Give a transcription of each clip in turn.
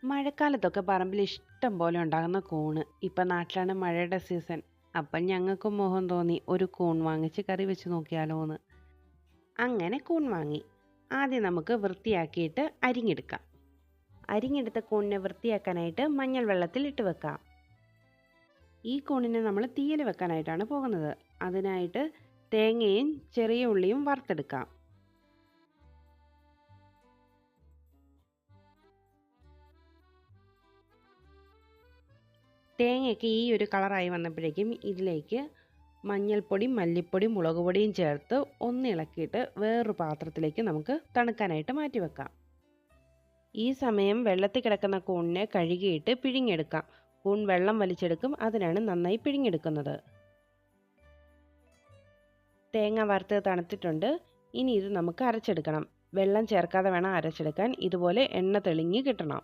മഴക്കാലത്തൊക്കെ പറമ്പിൽ ഇഷ്ടം പോലെ ഉണ്ടാകുന്ന കൂണ്. ഇപ്പം നാട്ടിലാണ് മഴയുടെ സീസൺ. അപ്പം ഞങ്ങൾക്കും മോഹം തോന്നി ഒരു കൂൺ വാങ്ങിച്ച് കറി വെച്ച് നോക്കിയാലോന്ന്. അങ്ങനെ കൂൺ വാങ്ങി. ആദ്യം നമുക്ക് വൃത്തിയാക്കിയിട്ട് അരിഞ്ഞെടുക്കാം. അരിഞ്ഞെടുത്ത കൂണിനെ വൃത്തിയാക്കാനായിട്ട് മഞ്ഞൾ വെള്ളത്തിൽ ഇട്ട് വെക്കാം. ഈ കൂണിനെ നമ്മൾ തീയിൽ വെക്കാനായിട്ടാണ് പോകുന്നത്. അതിനായിട്ട് തേങ്ങയും ചെറിയ ഉള്ളിയും വറുത്തെടുക്കാം. തേങ്ങയൊക്കെ ഈ ഒരു കളറായി വന്നപ്പോഴേക്കും ഇതിലേക്ക് മഞ്ഞൾപ്പൊടി, മല്ലിപ്പൊടി, മുളക് പൊടിയും ചേർത്ത് ഒന്ന് ഇളക്കിയിട്ട് വേറൊരു പാത്രത്തിലേക്ക് നമുക്ക് തണുക്കാനായിട്ട് മാറ്റി വെക്കാം. ഈ സമയം വെള്ളത്തിൽ കിടക്കുന്ന കൂണിനെ കഴുകിയിട്ട് പിഴിഞ്ഞെടുക്കാം. കൂൺ വെള്ളം വലിച്ചെടുക്കും, അതിനാണ് നന്നായി പിഴിഞ്ഞെടുക്കുന്നത്. തേങ്ങ വറുത്ത് തണുത്തിട്ടുണ്ട്. ഇനി ഇത് നമുക്ക് അരച്ചെടുക്കണം. വെള്ളം ചേർക്കാതെ വേണം അരച്ചെടുക്കാൻ. ഇതുപോലെ എണ്ണ തെളിഞ്ഞ് കിട്ടണം.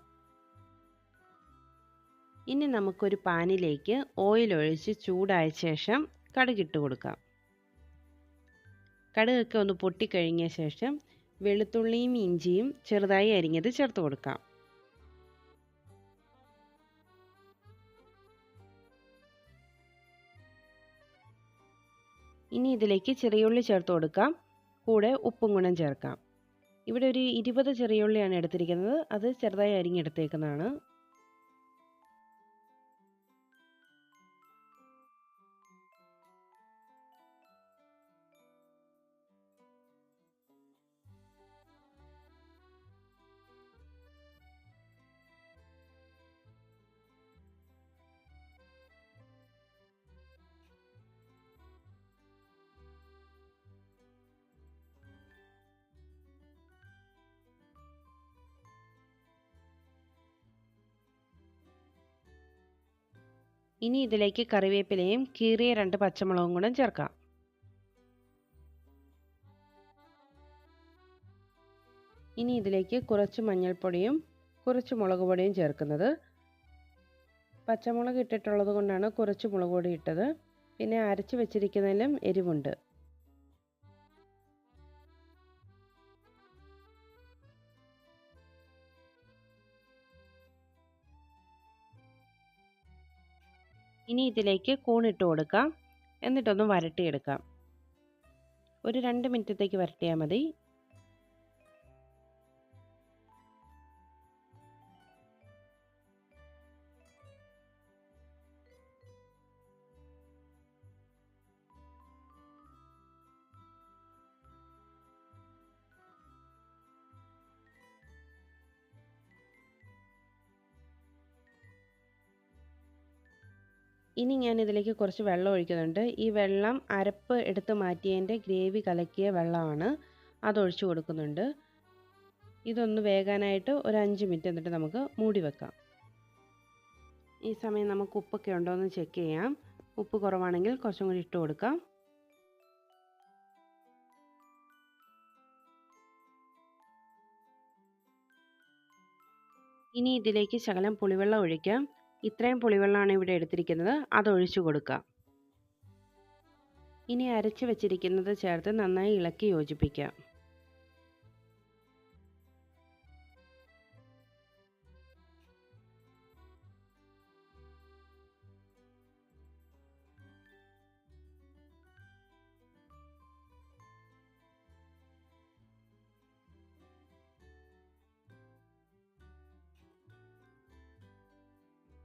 ഇനി നമുക്കൊരു പാനിലേക്ക് ഓയിൽ ഒഴിച്ച് ചൂടായ ശേഷം കടുകിട്ട് കൊടുക്കാം. കടുകൊക്കെ ഒന്ന് പൊട്ടിക്കഴിഞ്ഞ ശേഷം വെളുത്തുള്ളിയും ഇഞ്ചിയും ചെറുതായി അരിഞ്ഞത് ചേർത്ത് കൊടുക്കാം. ഇനി ഇതിലേക്ക് ചെറിയുള്ളി ചേർത്ത് കൊടുക്കാം. കൂടെ ഉപ്പും കൂടെ ചേർക്കാം. ഇവിടെ ഒരു 20 ചെറിയുള്ളിയാണ് എടുത്തിരിക്കുന്നത്. അത് ചെറുതായി അരിഞ്ഞെടുത്തേക്കുന്നതാണ്. ഇനി ഇതിലേക്ക് കറിവേപ്പിലയും കീറിയ 2 പച്ചമുളകും കൂടെ ചേർക്കാം. ഇനി ഇതിലേക്ക് കുറച്ച് മഞ്ഞൾപ്പൊടിയും കുറച്ച് മുളക് പൊടിയും ചേർക്കുന്നത്. പച്ചമുളക് ഇട്ടിട്ടുള്ളത് കൊണ്ടാണ് കുറച്ച് മുളക് പൊടി ഇട്ടത്. പിന്നെ അരച്ച് വെച്ചിരിക്കുന്നതിലും എരിവുണ്ട്. ഇനി ഇതിലേക്ക് കൂണിട്ട് കൊടുക്കാം. എന്നിട്ടൊന്ന് വരട്ടിയെടുക്കാം. ഒരു 2 മിനിറ്റത്തേക്ക് വരട്ടിയാൽ മതി. ഇനി ഞാൻ ഇതിലേക്ക് കുറച്ച് വെള്ളം ഒഴിക്കുന്നുണ്ട്. ഈ വെള്ളം അരപ്പ് എടുത്ത് മാറ്റിയതിൻ്റെ ഗ്രേവി കലക്കിയ വെള്ളമാണ്. അതൊഴിച്ചു കൊടുക്കുന്നുണ്ട്. ഇതൊന്ന് വേകാനായിട്ട് ഒരു 5 മിനിറ്റ് എന്നിട്ട് നമുക്ക് മൂടി വെക്കാം. ഈ സമയം നമുക്ക് ഉപ്പൊക്കെ ഉണ്ടോ എന്ന് ചെക്ക് ചെയ്യാം. ഉപ്പ് കുറവാണെങ്കിൽ കുറച്ചും കൂടി ഇട്ട് കൊടുക്കാം. ഇനി ഇതിലേക്ക് ശകലം പുളിവെള്ളം ഒഴിക്കാം. ഇത്രയും പുളിവെള്ളമാണ് ഇവിടെ എടുത്തിരിക്കുന്നത്. അതൊഴിച്ചു കൊടുക്കാം. ഇനി അരച്ച് വെച്ചിരിക്കുന്നത് ചേർത്ത് നന്നായി ഇളക്കി യോജിപ്പിക്കാം.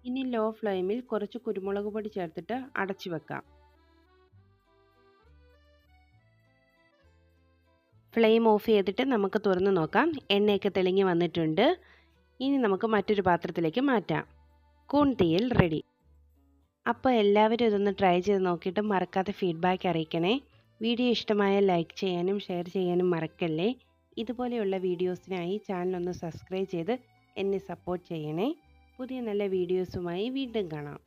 ഇനി ലോ ഫ്ലെയിമിൽ കുറച്ച് കുരുമുളക് പൊടി ചേർത്തിട്ട് അടച്ചു വെക്കാം. ഫ്ലെയിം ഓഫ് ചെയ്തിട്ട് നമുക്ക് തുറന്ന് നോക്കാം. എണ്ണയൊക്കെ തെളിഞ്ഞ് വന്നിട്ടുണ്ട്. ഇനി നമുക്ക് മറ്റൊരു പാത്രത്തിലേക്ക് മാറ്റാം. കൂൺ തീയൽ റെഡി. അപ്പോൾ എല്ലാവരും ഇതൊന്ന് ട്രൈ ചെയ്ത് നോക്കിയിട്ട് മറക്കാതെ ഫീഡ്ബാക്ക് അറിയിക്കണേ. വീഡിയോ ഇഷ്ടമായാൽ ലൈക്ക് ചെയ്യാനും ഷെയർ ചെയ്യാനും മറക്കല്ലേ. ഇതുപോലെയുള്ള വീഡിയോസിനായി ചാനൽ ഒന്ന് സബ്സ്ക്രൈബ് ചെയ്ത് എന്നെ സപ്പോർട്ട് ചെയ്യണേ. പുതിയ നല്ല വീഡിയോസുമായി വീണ്ടും കാണാം.